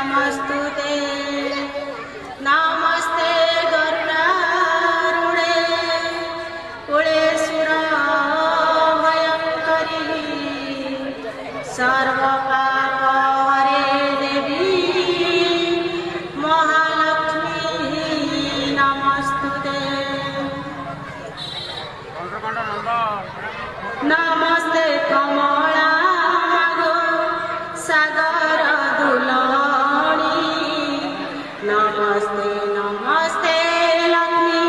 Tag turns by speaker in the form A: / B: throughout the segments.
A: नमस्तुते नमस्ते गरुडारूढे कुले सुरभयङ्करी सर्वपापहरे देवी महालक्ष्मी नमस्तुते नमस्ते कमला सागर दुलाणी नमस्ते नमस्ते लक्ष्मी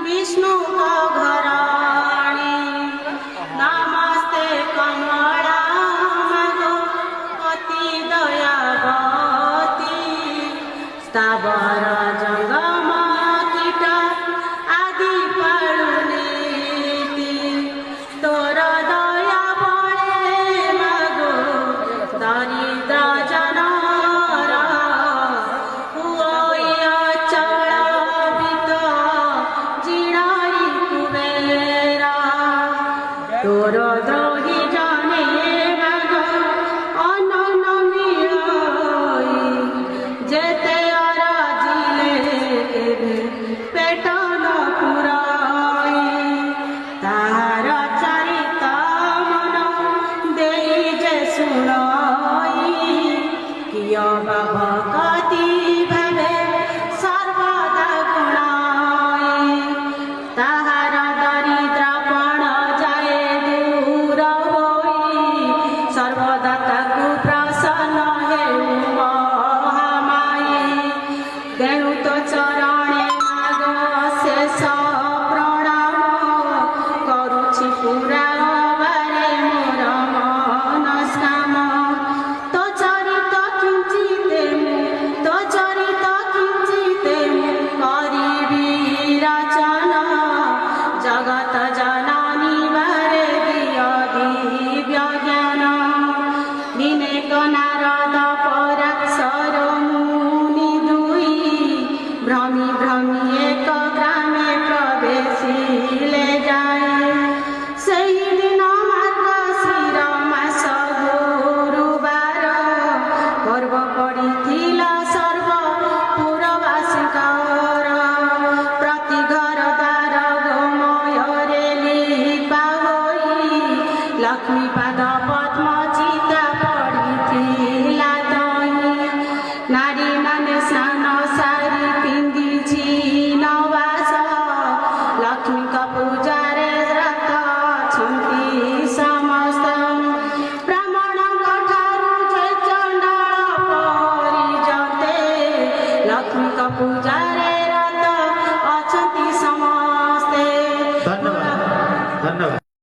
A: विष्णु को घराणी नमस्ते कमला मागो अति दयावती स्थावर जंगम कीट आदि पालुनीति तोर दया बळे मागो दरिद्र जनर हुओ अचल वित जिणाई कुबेर तोर द्रोही जने मागो अननमिय जेते अराजिले केबे पेट न पुराई ताहार चरित मन देई जे सुनाई किय भगति भावे सर्वदा गुणाई ताहार दरिद्रपण जाए दूर होई सर्वदा ताकु प्रसन्न हेउ महामाई तेणु तो चरणे मागो शेष प्रणाम करुछि पूरा बारे मोर मनस्काम तो चरित किंचिते करिबी रचना जगत जननी बारे दिय दिव्य ज्ञान विनेक नारद पराक्षर मुनि दुई भ्रमी भ्रमी एक ग्रामे प्रवेशिले जाए ସେହି ଦିନ ମାର୍ଗଶିର ମାସ ଗୁରୁବାର ପର୍ବ ପଡ଼ିଥିଲା ସର୍ବ ପୁରବାସୀଙ୍କର ପ୍ରତି ଘର ଦ୍ୱାର ଗୋମୟରେ ଲିପା ହୋଇ ଲକ୍ଷ୍ମୀ ପାଦ ପଦ୍ମ ଚିତା ପଡ଼ିଥିଲା ଦହି ନାରୀମାନେ ସ୍ନାନ ସାରି ପିନ୍ଧିଛି ନବାସ ଲକ୍ଷ୍ମୀଙ୍କ ପୂଜାରେ ରତ ଅଛନ୍ତି ସମସ୍ତ ବ୍ରାହ୍ମଣଙ୍କ ଠାରୁ ଯେ ଚଣ୍ଡାଳ ପରିଜତେ ଲକ୍ଷ୍ମୀଙ୍କ ପୂଜା